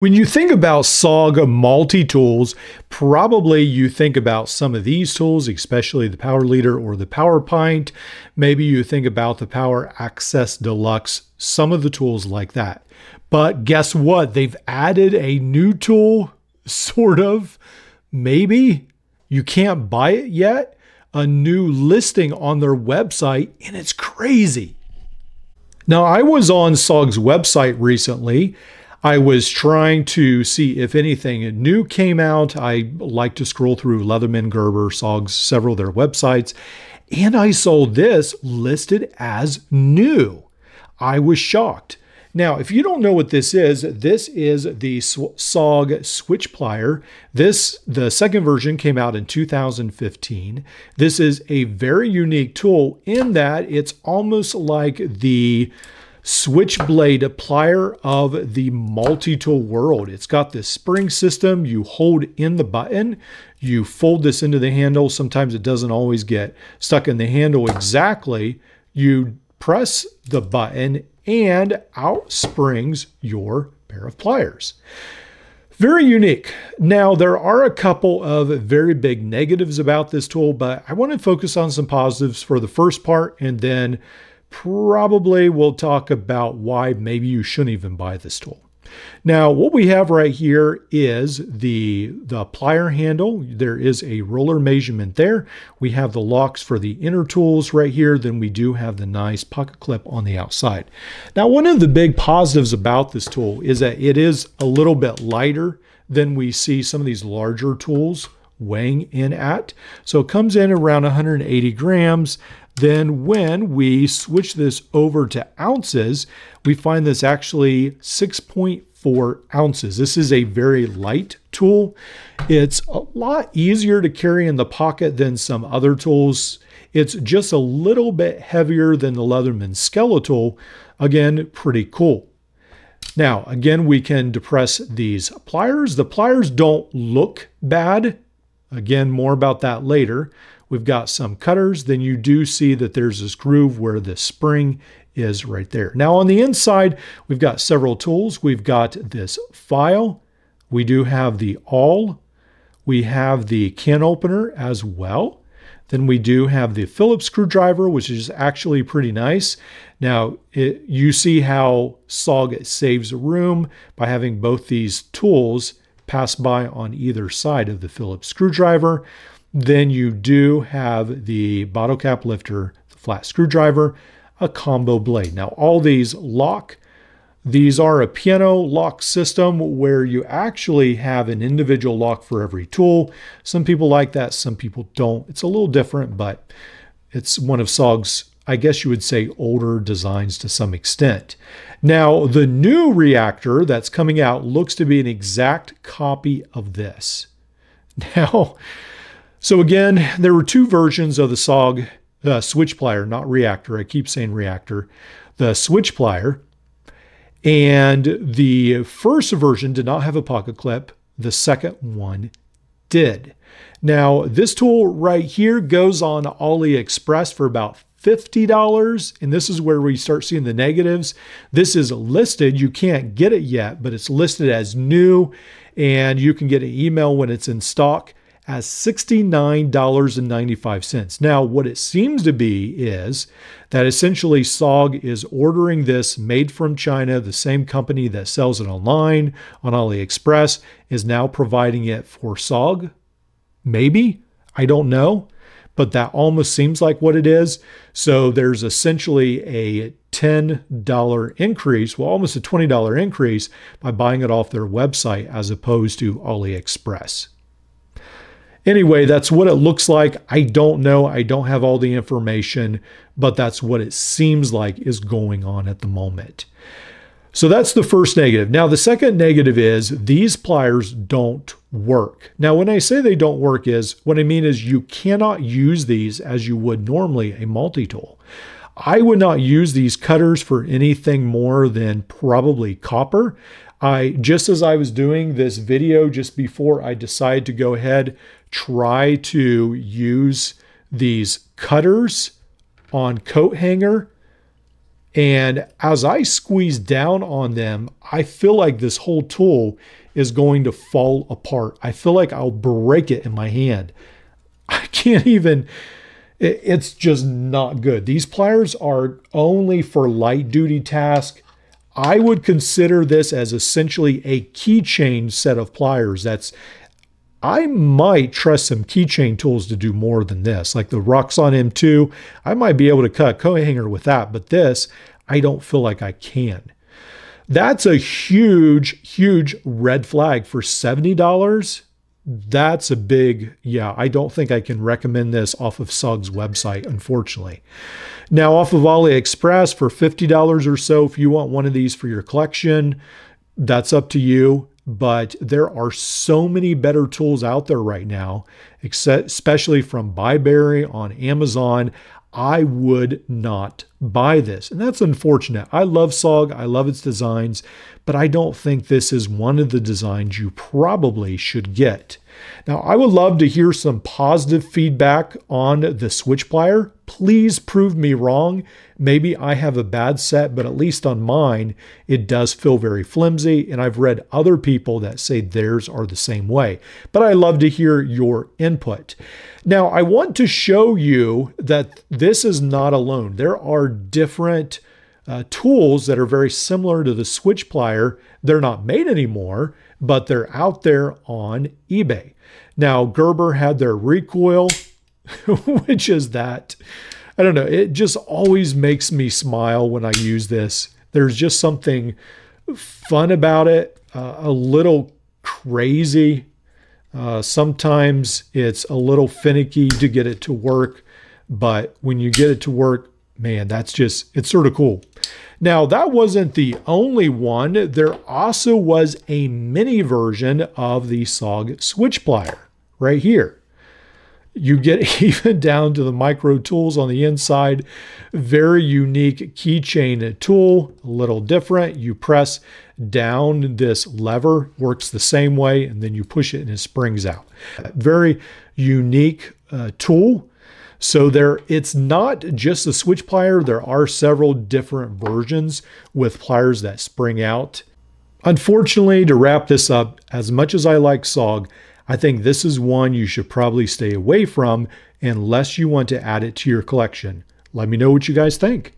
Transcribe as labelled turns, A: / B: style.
A: When you think about SOG multi-tools, probably you think about some of these tools, especially the Power Leader or the Power Pint. Maybe you think about the Power Access Deluxe, some of the tools like that. But guess what? They've added a new tool, sort of, maybe. You can't buy it yet. A new listing on their website, and it's crazy. Now, I was on SOG's website recently. I was trying to see if anything new came out. I like to scroll through Leatherman, Gerber, SOG's, several of their websites, and I saw this listed as new. I was shocked. Now, if you don't know what this is the SOG switch plier. The second version came out in 2015. This is a very unique tool in that it's almost like the switchblade plier of the multi-tool world. It's got this spring system. You hold in the button, you fold this into the handle. Sometimes it doesn't always get stuck in the handle exactly. You press the button and out springs your pair of pliers. Very unique. Now, there are a couple of very big negatives about this tool, but I want to focus on some positives for the first part, and then probably we'll talk about why maybe you shouldn't even buy this tool. Now, what we have right here is the plier handle. There is a roller measurement there. We have the locks for the inner tools right here. Then we do have the nice pocket clip on the outside. Now, one of the big positives about this tool is that it is a little bit lighter than we see some of these larger tools weighing in at. So it comes in around 180 grams. Then when we switch this over to ounces, we find this actually 6.4 ounces. This is a very light tool. It's a lot easier to carry in the pocket than some other tools. It's just a little bit heavier than the Leatherman Skeletal. Again, pretty cool. Now, again, we can depress these pliers. The pliers don't look bad. Again, more about that later. We've got some cutters. Then you do see that there's this groove where the spring is right there. Now on the inside, we've got several tools. We've got this file. We do have the awl. We have the can opener as well. Then we do have the Phillips screwdriver, which is actually pretty nice. Now, you see how SOG saves room by having both these tools pass by on either side of the Phillips screwdriver. Then you do have the bottle cap lifter, the flat screwdriver, a combo blade. Now all these lock. These are a piano lock system where you actually have an individual lock for every tool. Some people like that, some people don't. It's a little different, but it's one of SOG's, I guess you would say, older designs to some extent. Now, the new reactor that's coming out looks to be an exact copy of this. Now, so again, there were two versions of the SOG switch plier, not reactor. I keep saying reactor. The switch plier. And the first version did not have a pocket clip. The second one did. Now, this tool right here goes on AliExpress for about $50. And this is where we start seeing the negatives. This is listed. You can't get it yet, but it's listed as new. And you can get an email when it's in stock as $69.95. Now, what it seems to be is that essentially SOG is ordering this made from China. The same company that sells it online on AliExpress is now providing it for SOG. Maybe, I don't know, but that almost seems like what it is. So there's essentially a $10 increase, well, almost a $20 increase by buying it off their website as opposed to AliExpress. Anyway, that's what it looks like. I don't know. I don't have all the information, but that's what it seems like is going on at the moment. So that's the first negative. Now, the second negative is these pliers don't work. Now, when I say they don't work what I mean is you cannot use these as you would normally a multi-tool. I would not use these cutters for anything more than probably copper. Just as I was doing this video just before I decided to go ahead, try to use these cutters on coat hanger, And as I squeeze down on them, I feel like this whole tool is going to fall apart. I feel like I'll break it in my hand. I can't even, it's just not good. These pliers are only for light duty tasks. I would consider this as essentially a keychain set of pliers. I might trust some keychain tools to do more than this. Like the Roxxon M2, I might be able to cut a coat hanger with that, but this, I don't feel like I can. That's a huge, huge red flag for $70. That's a big, yeah, I don't think I can recommend this off of SOG's website, unfortunately. Now, off of AliExpress for $50 or so, if you want one of these for your collection, that's up to you. But there are so many better tools out there right now, especially from Byberry on Amazon. I would not buy this. And that's unfortunate. I love SOG. I love its designs, but I don't think this is one of the designs you probably should get. Now, I would love to hear some positive feedback on the switch plier. Please prove me wrong. Maybe I have a bad set, but at least on mine, it does feel very flimsy. And I've read other people that say theirs are the same way. But I love to hear your input. Now, I want to show you that this is not alone. There are different tools that are very similar to the switch plier. They're not made anymore, but they're out there on eBay. Now, Gerber had their recoil, which is that, I don't know, it just always makes me smile when I use this. There's just something fun about it, a little crazy. Sometimes it's a little finicky to get it to work, but when you get it to work, man, it's sort of cool. Now, that wasn't the only one. There also was a mini version of the SOG switch plier right here. You get even down to the micro tools on the inside. Very unique keychain tool, a little different. You press down this lever, works the same way, and then you push it and it springs out. Very unique tool. So it's not just the switch plier. There are several different versions with pliers that spring out. Unfortunately, to wrap this up, as much as I like SOG, I think this is one you should probably stay away from unless you want to add it to your collection. Let me know what you guys think.